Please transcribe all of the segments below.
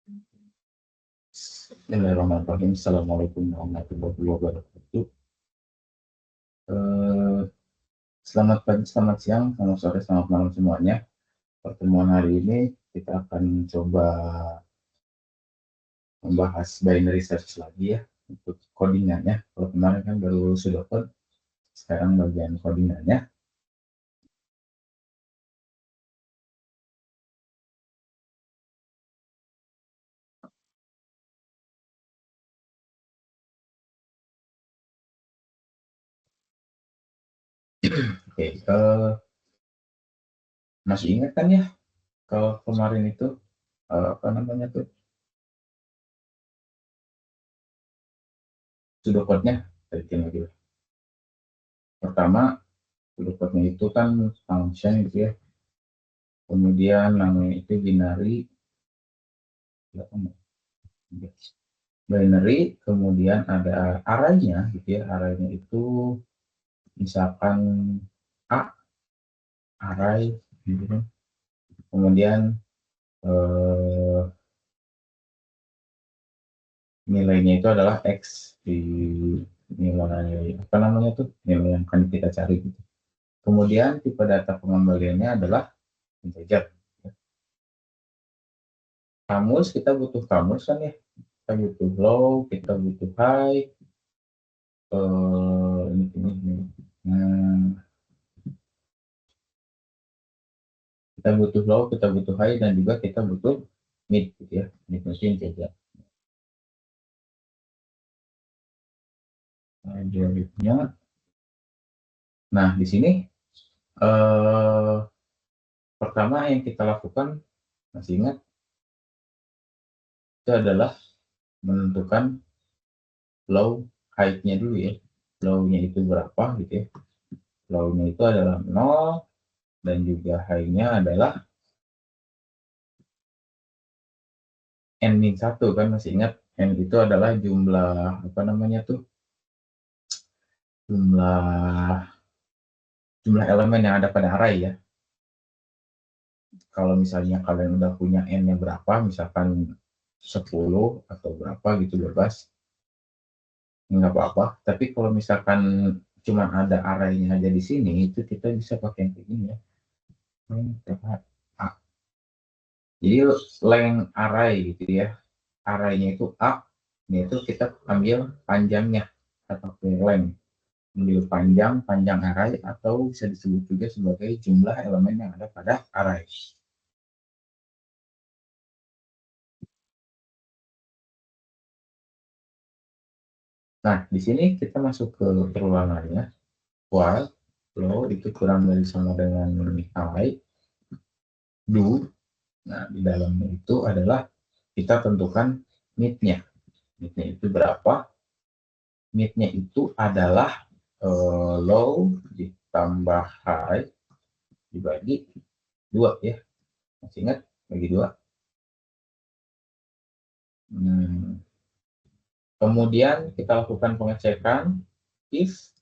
Bismillahirrahmanirrahim. Assalamualaikum warahmatullahi wabarakatuh. Eh, Selamat pagi, selamat siang, selamat sore, selamat malam semuanya. Pertemuan hari ini kita akan coba membahas binary search lagi ya untuk codingannya. Kalau kemarin kan baru sudah code, sekarang bagian codingannya. Oke, masih ingat kan ya kalau kemarin itu apa namanya tuh pseudocode-nya dari lagi. Pertama, pseudocode-nya itu kan function gitu ya. Kemudian namanya itu binary, kemudian ada arraynya gitu ya. Arraynya itu misalkan A array gitu kan. Kemudian eh, nilainya itu adalah X di nilai apa namanya tuh, nilai yang akan kita cari gitu. Kemudian tipe data pengembaliannya adalah integer. Kamus, kita butuh kamus kan ya, kita butuh low, kita butuh high, ini. Nah, kita butuh low, kita butuh high, dan juga kita butuh mid gitu ya. Mid machine saja. Algoritmnya. Nah, di sini eh, pertama yang kita lakukan, masih ingat, itu adalah menentukan low height-nya dulu ya. Low-nya itu berapa gitu ya. Low-nya itu adalah 0, dan juga high-nya adalah n-1 kan, masih ingat. N itu adalah jumlah apa namanya tuh, jumlah jumlah elemen yang ada pada array ya. Kalau misalnya kalian udah punya n-nya berapa, misalkan 10 atau berapa gitu, bebas, nggak apa-apa. Tapi kalau misalkan cuma ada arraynya aja di sini, itu kita bisa pakai yang kayak gini ya. Jadi length array gitu ya. Arraynya itu A, yaitu kita ambil panjangnya atau length. Ambil panjang array, atau bisa disebut juga sebagai jumlah elemen yang ada pada array. Nah, di sini kita masuk ke perulangannya. While low itu kurang dari sama dengan high, do. Nah, di dalamnya itu adalah kita tentukan mid-nya. Mid-nya itu berapa? Mid-nya itu adalah low ditambah high dibagi 2 ya. Masih ingat? Bagi 2. Kemudian kita lakukan pengecekan if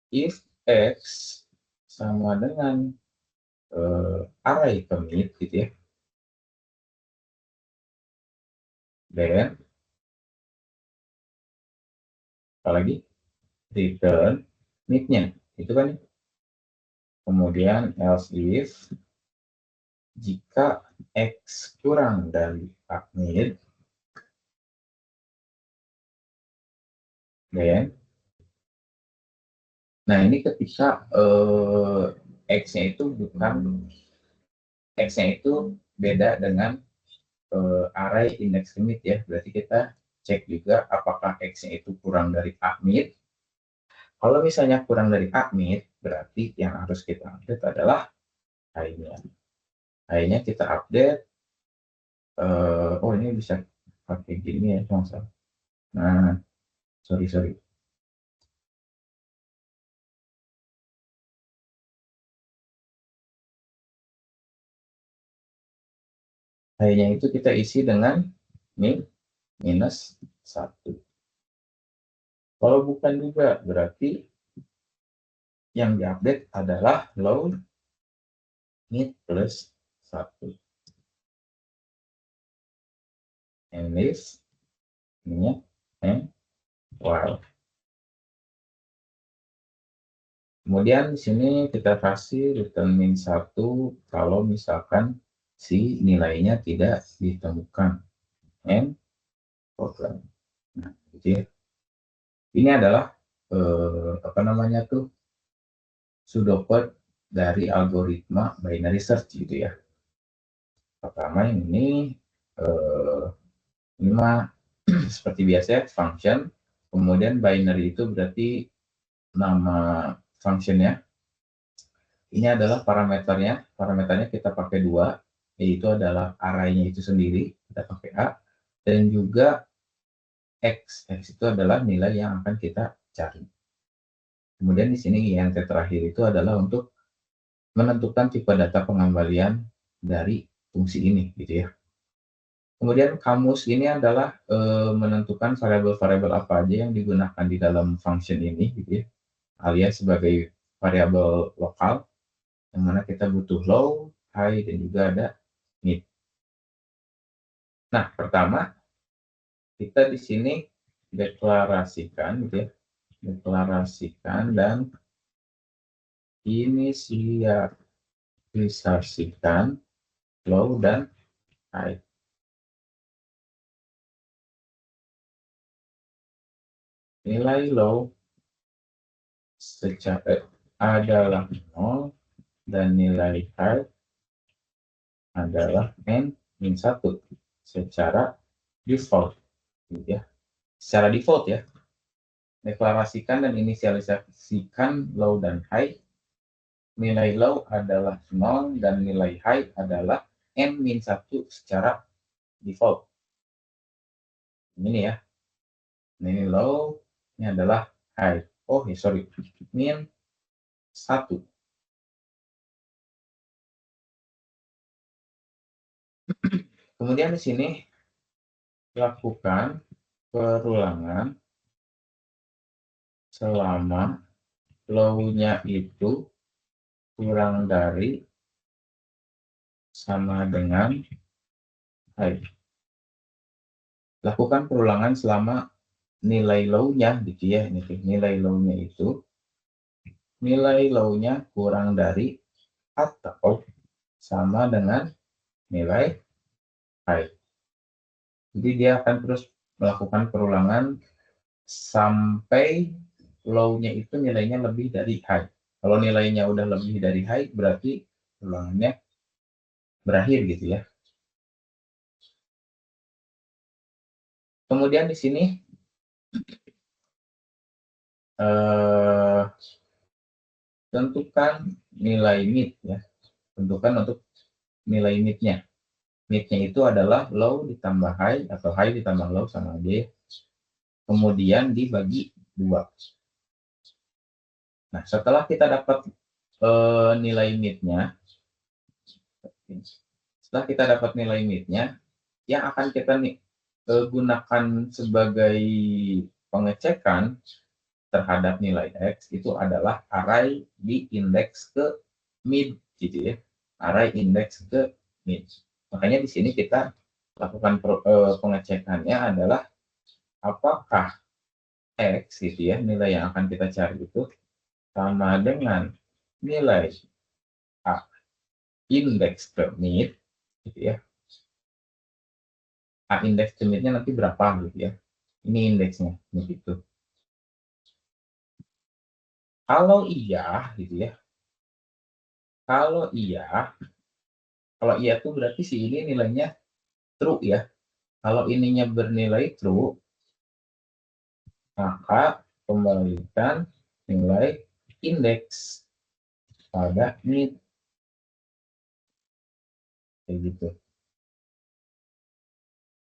if x sama dengan array commit gitu ya. Dan apalagi return mid-nya itu kan. Kemudian else if jika x kurang dari mid, then nah ini ketika x-nya itu bukan, x-nya itu beda dengan array index limit ya. Berarti kita cek juga apakah x-nya itu kurang dari mid. Kalau misalnya kurang dari mid, berarti yang harus kita update adalah high-nya. High-nya kita update. Oh, ini bisa pakai gini ya, masalah. Nah, sorry. High-nya itu kita isi dengan min minus 1. Kalau bukan juga, berarti yang diupdate adalah low, mid plus 1. and list, ininya and while. Kemudian di sini kita kasih return min 1 kalau misalkan si nilainya tidak ditemukan and program. Nah, gitu ya. Ini adalah apa namanya tuh pseudocode dari algoritma binary search gitu ya. Pertama ini mah seperti biasa ya, function, kemudian binary itu berarti nama functionnya. Ini adalah parameternya kita pakai dua, yaitu adalah array-nya itu sendiri, kita pakai A, dan juga X itu adalah nilai yang akan kita cari. Kemudian di sini yang terakhir itu adalah untuk menentukan tipe data pengembalian dari fungsi ini, gitu ya. Kemudian kamus ini adalah menentukan variabel-variabel apa aja yang digunakan di dalam function ini, gitu ya, alias sebagai variabel lokal, yang mana kita butuh low, high, dan juga ada mid. Nah, pertama kita di sini deklarasikan, gitu ya, deklarasikan dan inisialisasikan low dan high. Nilai low secara adalah 0 dan nilai high adalah n-1 secara default, gitu ya. Secara default ya. Deklarasikan dan inisialisasikan low dan high. Nilai low adalah 0 dan nilai high adalah n-1 secara default. Ini ya. Ini low, ini adalah high. Oh, ya sorry. Min 1. Kemudian di sini lakukan perulangan selama low-nya itu kurang dari sama dengan high. Lakukan perulangan selama nilai low-nya gitu ya. Nilai low-nya itu kurang dari atau sama dengan nilai high. Jadi dia akan terus melakukan perulangan sampai low-nya itu nilainya lebih dari high. Kalau nilainya udah lebih dari high, berarti ulangannya berakhir gitu ya. Kemudian di sini tentukan nilai mid ya. Tentukan untuk nilai midnya. Midnya itu adalah low ditambah high atau high ditambah low sama aja. Kemudian dibagi 2. Nah, setelah kita dapat nilai midnya, yang akan kita gunakan sebagai pengecekan terhadap nilai X itu adalah array di indeks ke mid gitu ya. Array indeks ke mid. Makanya di sini kita lakukan pengecekannya adalah apakah X gitu ya, nilai yang akan kita cari itu sama dengan nilai A indeks ke mid gitu ya. A indeks ke midnya nanti berapa gitu ya. Ini indeksnya begitu. Kalau iya gitu ya. Kalau iya tuh berarti si ini nilainya true ya. Kalau ininya bernilai true, maka kembalikan nilai indeks pada mid. Kayak gitu.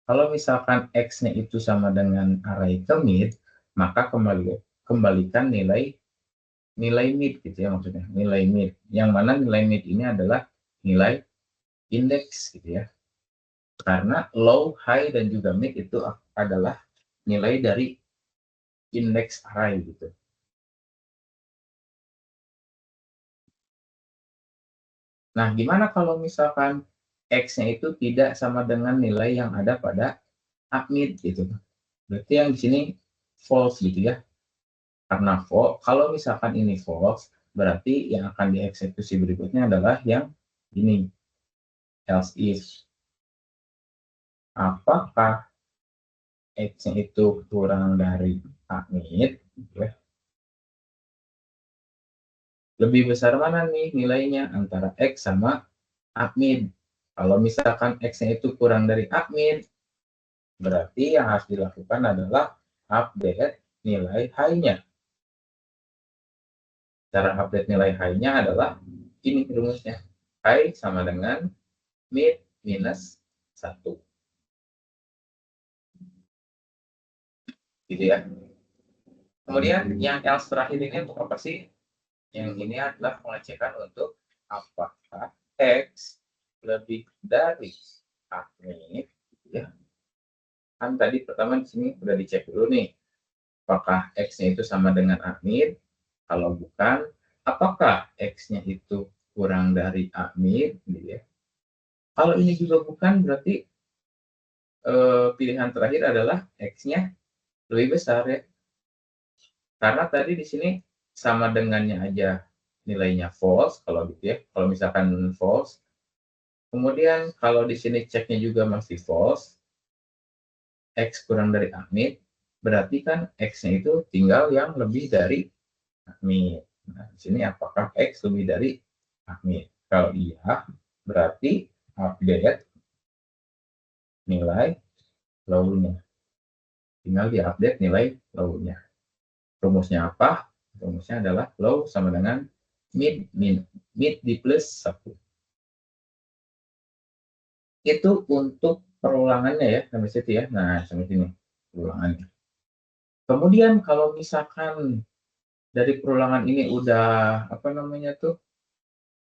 Kalau misalkan X-nya itu sama dengan array ke mid, maka kembalikan nilai mid gitu ya maksudnya. Nilai mid. Yang mana nilai mid ini adalah nilai indeks gitu ya. Karena low, high, dan juga mid itu adalah nilai dari indeks array gitu. Nah, gimana kalau misalkan X-nya itu tidak sama dengan nilai yang ada pada mid gitu. Berarti yang di sini false gitu ya. Karena false, kalau misalkan ini false, berarti yang akan dieksekusi berikutnya adalah yang ini, else if. Apakah X-nya itu kurang dari mid, ya. Lebih besar mana nih nilainya antara X sama mid? Kalau misalkan X-nya itu kurang dari mid, berarti yang harus dilakukan adalah update nilai high-nya. Cara update nilai high-nya adalah ini rumusnya. High sama dengan mid minus 1. Gitu ya. Kemudian yang else terakhir ini untuk apa sih? Yang ini adalah pengecekan untuk apakah X lebih dari mid, ya. Kan tadi pertama di sini udah dicek dulu nih. Apakah X-nya itu sama dengan mid? Kalau bukan, apakah X-nya itu kurang dari mid? Gitu ya. Kalau ini juga bukan, berarti pilihan terakhir adalah X-nya lebih besar ya. Karena tadi di sini sama dengannya aja nilainya false, kalau gitu ya. Kalau misalkan false, kemudian kalau di sini ceknya juga masih false, X kurang dari mid, berarti kan X-nya itu tinggal yang lebih dari mid. Nah, di sini apakah X lebih dari mid? Kalau iya, berarti update nilai low-nya. Tinggal diupdate nilai low-nya. Rumusnya apa? Rumusnya adalah low sama dengan mid di plus 1. Itu untuk perulangannya ya, sampai situ ya. Nah, sampai sini perulangannya. Kemudian kalau misalkan dari perulangan ini udah apa namanya tuh?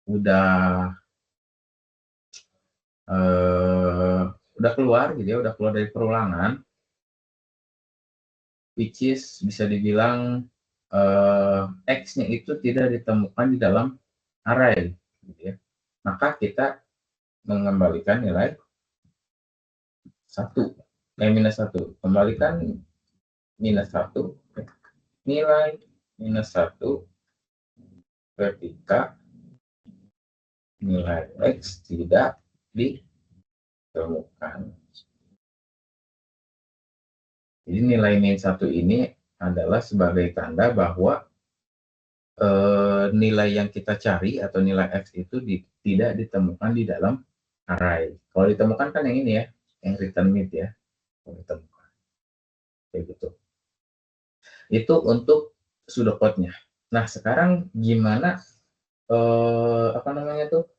Udah eh, udah keluar gitu ya, udah keluar dari perulangan, which is bisa dibilang X-nya itu tidak ditemukan di dalam array gitu ya. Maka kita mengembalikan nilai 1, minus 1. Kembalikan minus 1, nilai minus 1 ketika nilai X tidak ditemukan. Jadi nilai min 1 ini adalah sebagai tanda bahwa nilai yang kita cari atau nilai X itu tidak ditemukan di dalam array. Kalau ditemukan kan yang ini ya, yang return mid ya. Kalau ditemukan. Kayak gitu. Itu untuk pseudocode-nya. Nah, sekarang gimana apa namanya tuh?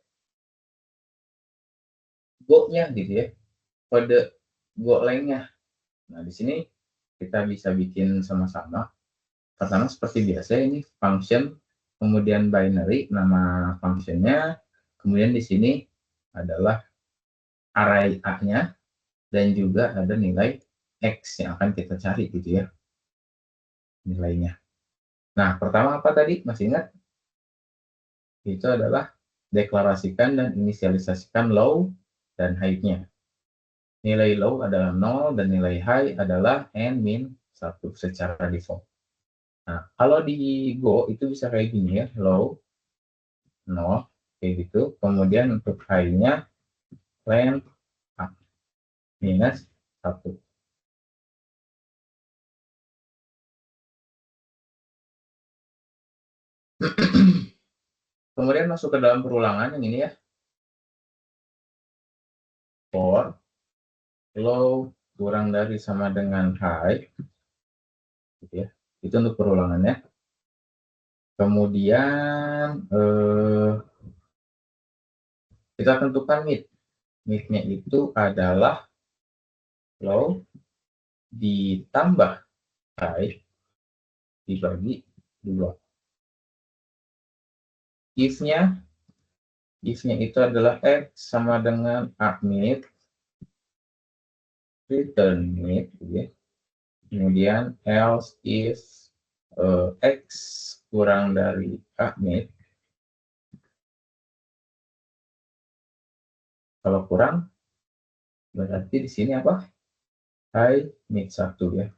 Go-nya gitu ya. Kode Golang-nya. Nah, di sini kita bisa bikin sama-sama. Pertama seperti biasa ini function, kemudian binary nama functionnya, kemudian di sini adalah array A-nya dan juga ada nilai X yang akan kita cari gitu ya nilainya. Nah, pertama apa tadi? Masih ingat? Itu adalah deklarasikan dan inisialisasikan low dan high-nya. Nilai low adalah 0 dan nilai high adalah n min 1 secara default. Nah, kalau di Go itu bisa kayak gini ya, low 0 kayak gitu. Kemudian untuk high-nya len minus 1. Kemudian masuk ke dalam perulangan yang ini ya, for low kurang dari sama dengan high, gitu ya. Itu untuk perulangannya. Kemudian kita tentukan mid. Mid-nya itu adalah low ditambah high dibagi 2. If-nya itu adalah X sama dengan mid, return mid, gitu ya. Kemudian else if X kurang dari mid. Kalau kurang, berarti di sini apa? high mid 1 ya.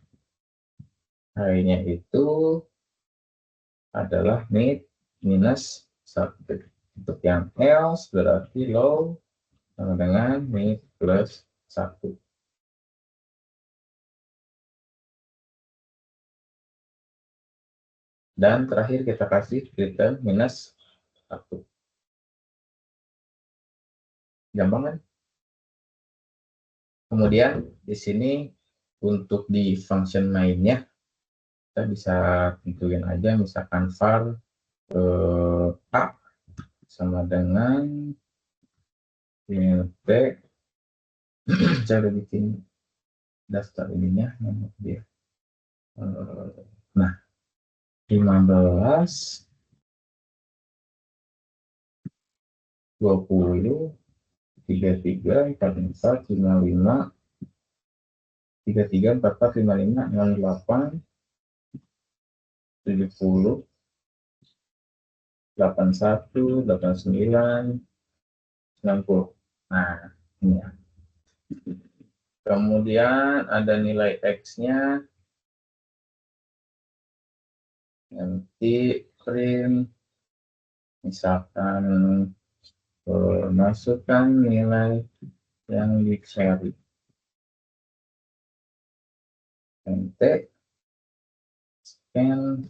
High-nya itu adalah mid minus 1. Untuk yang else berarti low sama dengan mid plus 1. Dan terakhir kita kasih return minus 1. Gampang kan? Kemudian di sini untuk di function mainnya kita bisa tentuin aja misalkan var a sama dengan t. Saya udah bikin daftar ininya dia. Nah, 15, 20, 33, 44, 55, 33, 44, 55, 68, 70, 81, 89, 90. Nah, ini ya. Kemudian ada nilai X-nya, nanti print, misalkan masukkan nilai yang dicari. Enter, scan.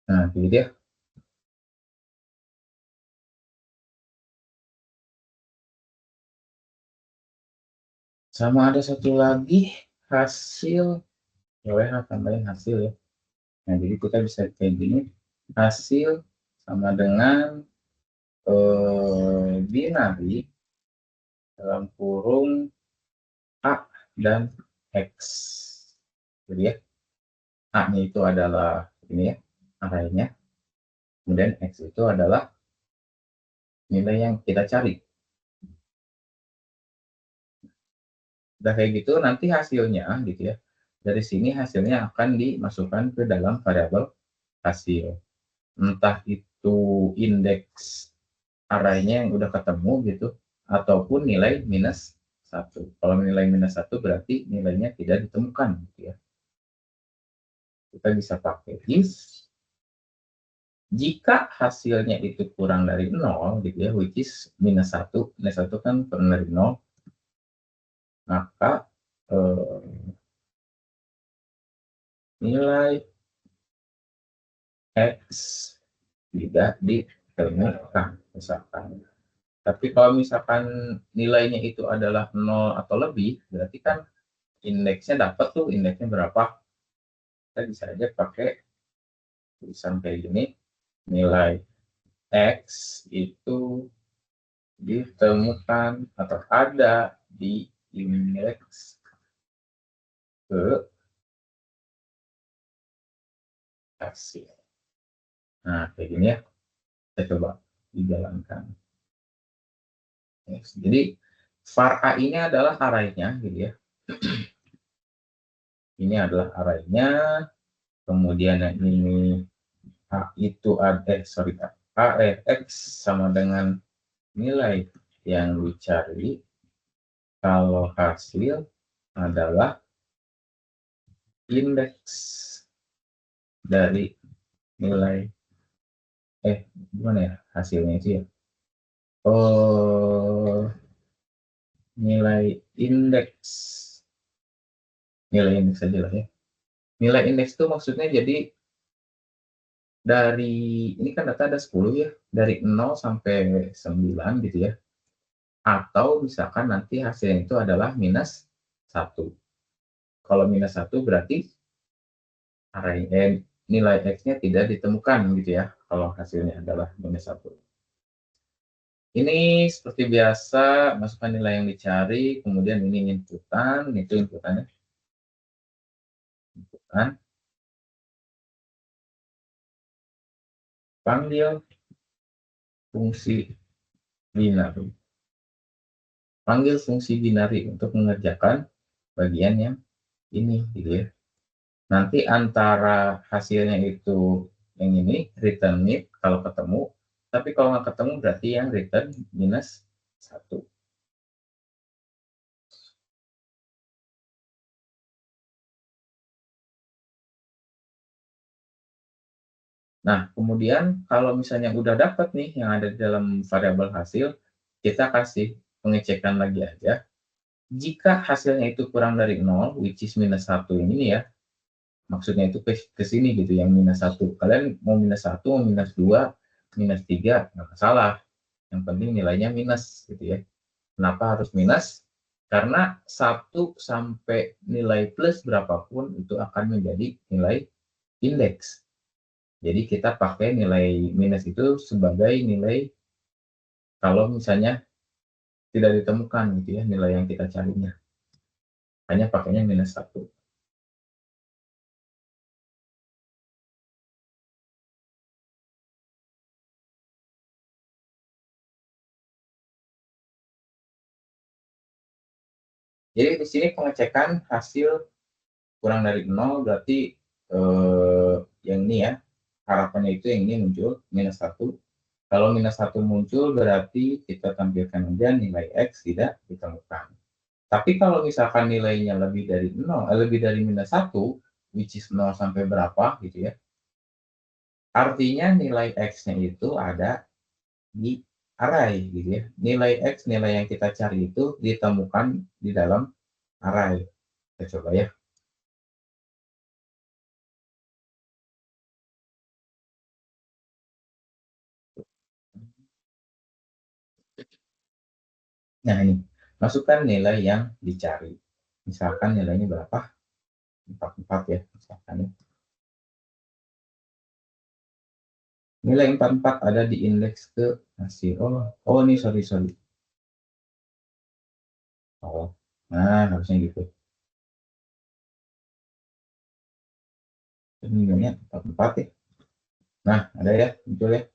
Nah, ini dia. Sama ada satu lagi hasil, ya tambahin hasil ya. Nah, jadi kita bisa kayak gini, hasil sama dengan binari dalam kurung A dan X. Jadi ya, A-nya itu adalah ini ya, arraynya. Kemudian X itu adalah nilai yang kita cari. Udah kayak gitu, nanti hasilnya gitu ya. Dari sini hasilnya akan dimasukkan ke dalam variabel hasil. Entah itu indeks arraynya yang udah ketemu gitu, ataupun nilai minus 1. Kalau nilai minus 1 berarti nilainya tidak ditemukan gitu ya. Kita bisa pakai if jika hasilnya itu kurang dari 0 gitu ya, which is minus 1, minus 1 kan kurang dari 0, maka nilai X tidak ditemukan misalkan. Tapi kalau misalkan nilainya itu adalah 0 atau lebih, berarti kan indeksnya dapat tuh, indeksnya berapa. Kita bisa aja pakai tulisan kayak gini, nilai X itu ditemukan atau ada di indeks ke hasil. Nah, kayak gini ya. Kita coba dijalankan. Jadi var A ini adalah arraynya gitu ya. Ini adalah arraynya. Kemudian yang ini A itu ada X sama dengan nilai yang dicari. Kalau hasil adalah indeks dari nilai gimana ya hasilnya itu ya, nilai indeks aja lah ya. Nilai indeks itu maksudnya jadi dari ini kan data ada 10 ya, dari 0 sampai 9 gitu ya, atau misalkan nanti hasilnya itu adalah minus 1. Kalau minus 1 berarti nilai X-nya tidak ditemukan gitu ya, kalau hasilnya adalah minus 1. Ini seperti biasa, masukkan nilai yang dicari, kemudian ini inputan, itu inputannya. Inputan. Panggil fungsi binari. Panggil fungsi binari untuk mengerjakan bagian yang ini gitu ya. Nanti antara hasilnya itu yang ini return mid kalau ketemu, tapi kalau nggak ketemu berarti yang return minus 1. Nah, kemudian kalau misalnya udah dapat nih yang ada di dalam variabel hasil, kita kasih pengecekan lagi aja. Jika hasilnya itu kurang dari 0, which is minus 1 ini ya, maksudnya itu ke sini gitu, yang minus 1. Kalian mau minus 1, mau minus 2, minus 3, nggak masalah. Yang penting nilainya minus gitu ya. Kenapa harus minus? Karena 1 sampai nilai plus berapapun itu akan menjadi nilai indeks. Jadi kita pakai nilai minus itu sebagai nilai kalau misalnya tidak ditemukan gitu ya nilai yang kita carinya. Hanya pakainya minus 1. Jadi di sini pengecekan hasil kurang dari 0 berarti yang ini ya, harapannya itu yang ini muncul minus 1. Kalau minus 1 muncul berarti kita tampilkan aja nilai X tidak ditemukan. Tapi kalau misalkan nilainya lebih dari 0, lebih dari minus 1, which is 0 sampai berapa gitu ya, artinya nilai X-nya itu ada di array gitu ya. Nilai X, nilai yang kita cari itu ditemukan di dalam array. Kita coba ya. Nah ini, masukkan nilai yang dicari. Misalkan nilainya berapa? 44 ya, misalkan ya. Nilai 44 ada di indeks ke hasil. Oh ini sorry. Oh, nah harusnya gitu. Ini nilainya 44 ya. Nah, ada ya, muncul ya.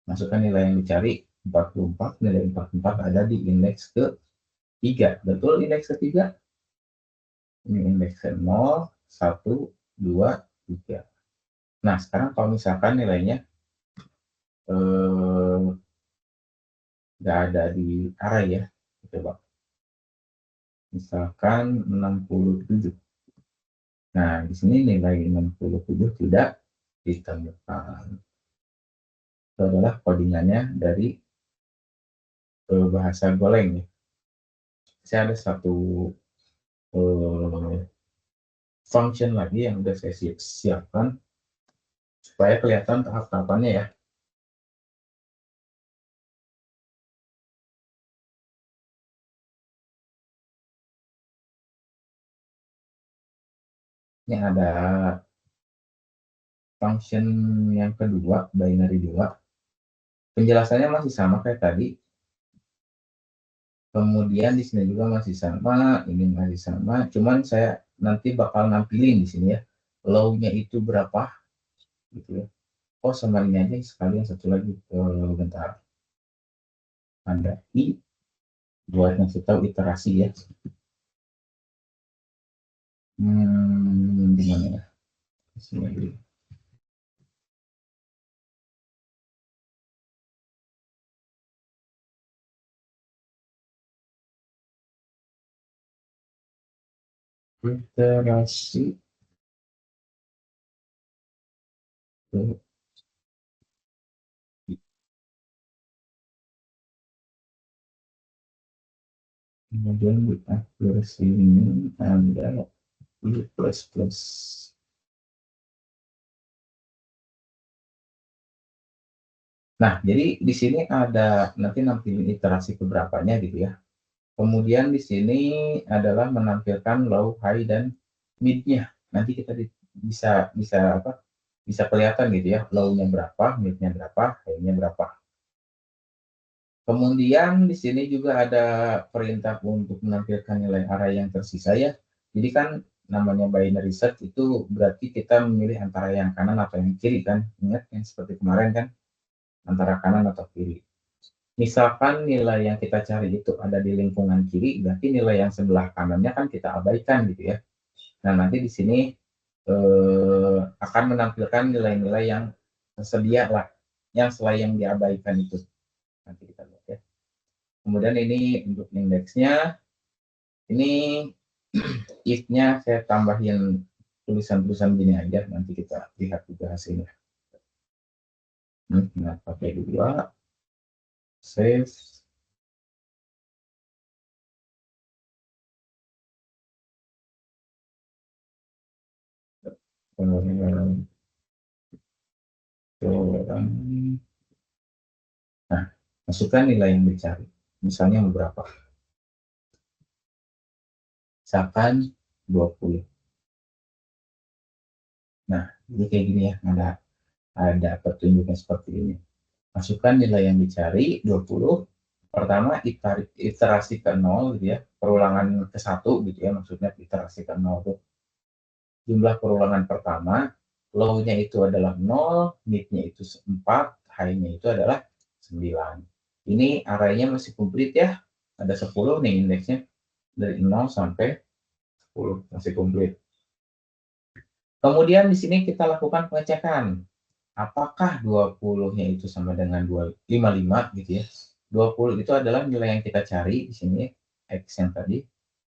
Masukkan nilai yang dicari 44, nilai 44 ada di indeks ke 3. Betul indeks ketiga? Ini indeks ke 0, 1, 2, 3. Nah, sekarang kalau misalkan nilainya nggak ada di array ya, coba. Misalkan 67. Nah, di sini nilai 67 tidak ditemukan. Itu adalah codingannya dari bahasa Golang ya. Saya ada satu function lagi yang udah saya siapkan supaya kelihatan tahap-tahapannya ya. Ini ada function yang kedua, binary 2. Penjelasannya masih sama kayak tadi. Kemudian di sini juga masih sama, ini masih sama. Cuman saya nanti bakal nampilin di sini ya. Low-nya itu berapa gitu ya. Oh, sama ini aja sekalian satu lagi. Bentar. Ada i buat ngasih tahu iterasi ya. Gimana ya? Sini dulu. Iterasi kemudian di akhir sini ada i plus plus. Nah, jadi di sini ada nanti nampilin iterasi keberapanya gitu ya. Kemudian di sini adalah menampilkan low, high, dan mid-nya. Nanti kita bisa bisa apa? Bisa kelihatan gitu ya, low-nya berapa, mid-nya berapa, high-nya berapa. Kemudian di sini juga ada perintah untuk menampilkan nilai array yang tersisa ya. Jadi kan namanya binary search itu berarti kita memilih antara yang kanan atau yang kiri kan. Ingat yang seperti kemarin kan, antara kanan atau kiri. Misalkan nilai yang kita cari itu ada di lingkungan kiri, berarti nilai yang sebelah kanannya kan kita abaikan gitu ya. Nah, nanti di sini akan menampilkan nilai-nilai yang tersedia lah, yang selain yang diabaikan itu. Nanti kita lihat ya. Kemudian ini untuk indeksnya, ini if-nya saya tambahin tulisan-tulisan gini aja, nanti kita lihat juga hasilnya. Nah, pakai 2, save. Nah, masukkan nilai yang dicari. Misalnya berapa? Misalkan 20. Nah, ini kayak gini ya, ada petunjuknya seperti ini. Masukkan nilai yang dicari 20. Pertama iterasi ke 0 gitu ya, perulangan ke 1 gitu ya, maksudnya iterasi ke 0 tuh. Jumlah perulangan pertama, low-nya itu adalah 0, mid-nya itu 4, high-nya itu adalah 9. Ini arraynya masih komplit ya, ada 10 nih indeksnya, dari 0 sampai 10 masih komplit. Kemudian di sini kita lakukan pengecekan. Apakah 20-nya itu sama dengan 55 gitu ya. 20 itu adalah nilai yang kita cari di sini, X yang tadi.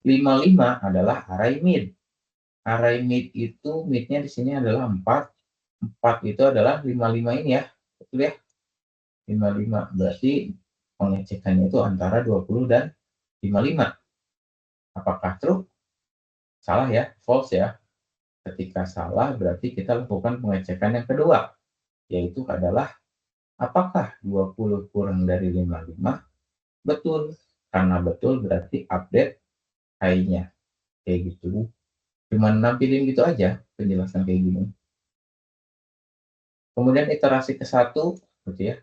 55 adalah array mid. Array mid itu mid-nya di sini adalah 4. 4 itu adalah 55 ini ya. Betul ya? 55. Berarti pengecekannya itu antara 20 dan 55. Apakah true? Salah ya, false ya. Ketika salah berarti kita lakukan pengecekan yang kedua, yaitu adalah apakah 20 kurang dari 55? Betul. Karena betul berarti update high-nya. Kayak gitu. Cuman nampilin gitu aja penjelasan kayak gini. Kemudian iterasi ke 1 gitu ya.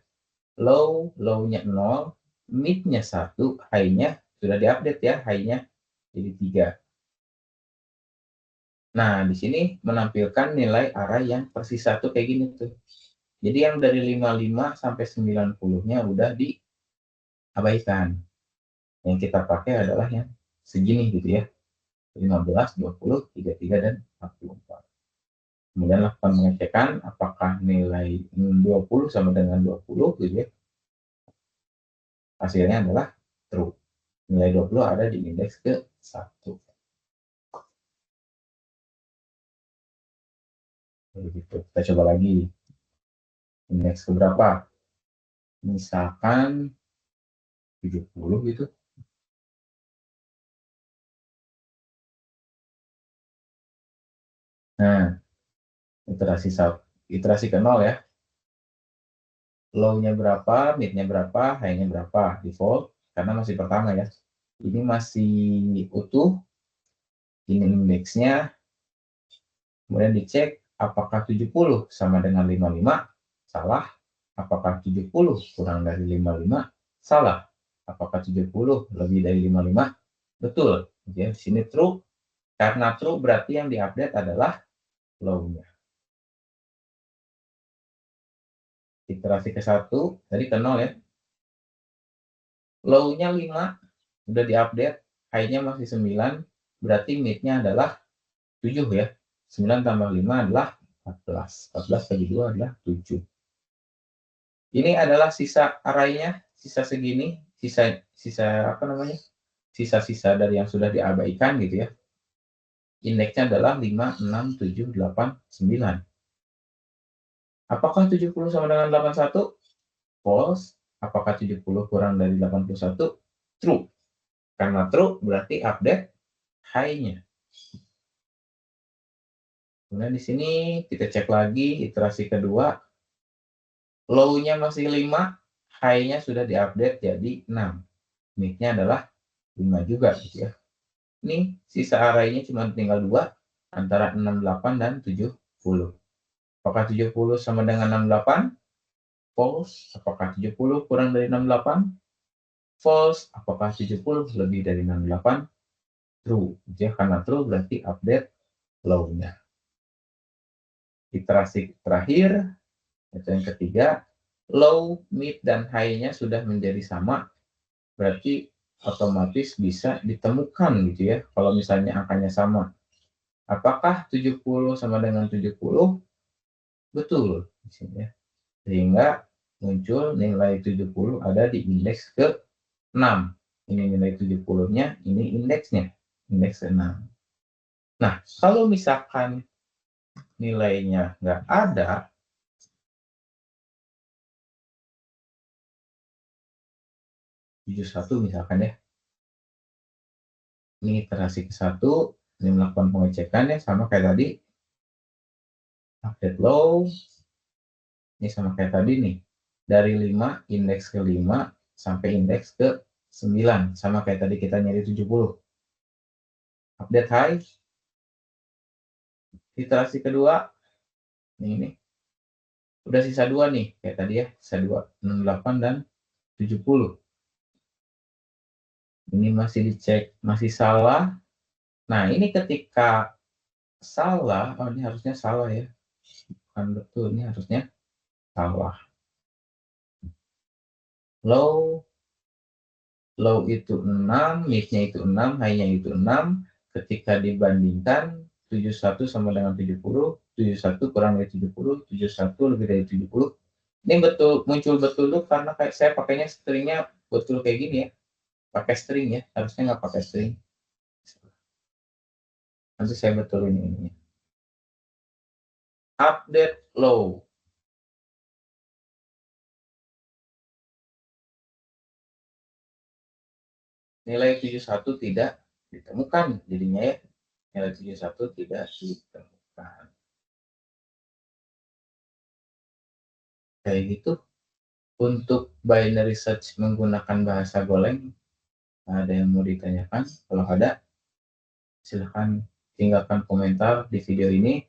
Low-nya 0, mid-nya 1, high-nya sudah diupdate ya, high-nya jadi 3. Nah, di sini menampilkan nilai array yang persis 1 kayak gini tuh. Jadi yang dari 55 sampai 90-nya udah diabaikan. Yang kita pakai adalah yang segini gitu ya. 15, 20, 33, dan 44. Kemudian lakukan pengecekan apakah nilai 20 sama dengan 20 gitu ya. Hasilnya adalah true. Nilai 20 ada di indeks ke 1. Begitu. Kita coba lagi. Indeks ke berapa? Misalkan 70 gitu. Nah, iterasi ke 0 ya. Low-nya berapa, mid-nya berapa, high-nya berapa. Default, karena masih pertama ya. Ini masih utuh. Ini indeksnya. Kemudian dicek apakah 70 sama dengan 55. Salah. Apakah 70 kurang dari 55? Salah. Apakah 70 lebih dari 55? Betul. Jadi di sini true. Karena true berarti yang diupdate adalah low-nya. Iterasi ke 1, tadi ke 0 ya. Low-nya 5, udah diupdate. High-nya masih 9, berarti mid-nya adalah 7 ya. 9 tambah 5 adalah 14. 14 bagi 2 adalah 7. Ini adalah sisa arraynya, sisa segini, sisa apa namanya? Sisa-sisa dari yang sudah diabaikan gitu ya. Indeksnya adalah 5, 6, 7, 8, 9. Apakah 70 sama dengan 81? False. Apakah 70 kurang dari 81? True. Karena true berarti update high-nya. Kemudian di sini kita cek lagi iterasi kedua. Low-nya masih 5, high-nya sudah diupdate jadi 6. Mid-nya adalah 5 juga gitu ya. Ini sisa array-nya cuma tinggal 2 antara 68 dan 70. Apakah 70 sama dengan 68? False. Apakah 70 kurang dari 68? False. Apakah 70 lebih dari 68? True. Ya, karena true berarti update low-nya. Iterasi terakhir, itu yang ketiga, low, mid, dan high-nya sudah menjadi sama, berarti otomatis bisa ditemukan gitu ya, kalau misalnya angkanya sama. Apakah 70 sama dengan 70? Betul. Di sini ya. Sehingga muncul nilai 70 ada di indeks ke 6. Ini nilai 70-nya, ini indeksnya, indeks ke 6. Nah, kalau misalkan nilainya nggak ada, satu misalkan ya, ini iterasi ke 1, ini melakukan pengecekan ya, sama kayak tadi, update low, ini sama kayak tadi nih, dari 5, indeks ke 5, sampai indeks ke 9, sama kayak tadi kita nyari 70. Update high, iterasi kedua, ini udah sisa 2 nih, kayak tadi ya, sisa 2, 68 dan 70. Ini masih dicek, masih salah. Nah, ini ketika salah, oh ini harusnya salah ya, bukan betul, ini harusnya salah. Low itu 6, mid-nya itu 6, high-nya itu 6. Ketika dibandingkan 71 sama dengan 70, 71 kurang dari 70, 71 lebih dari 70. Ini betul, muncul betul tuh karena kayak saya pakainya stringnya betul kayak gini ya. Pakai string ya, harusnya nggak pakai string. Nanti saya betulin ini. Update low. Nilai 71 tidak ditemukan jadinya ya. Nilai 71 tidak ditemukan. Kayak gitu. Untuk binary search menggunakan bahasa Golang, ada yang mau ditanyakan? Kalau ada, silahkan tinggalkan komentar di video ini.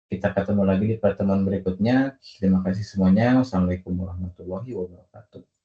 Kita ketemu lagi di pertemuan berikutnya. Terima kasih semuanya. Wassalamualaikum warahmatullahi wabarakatuh.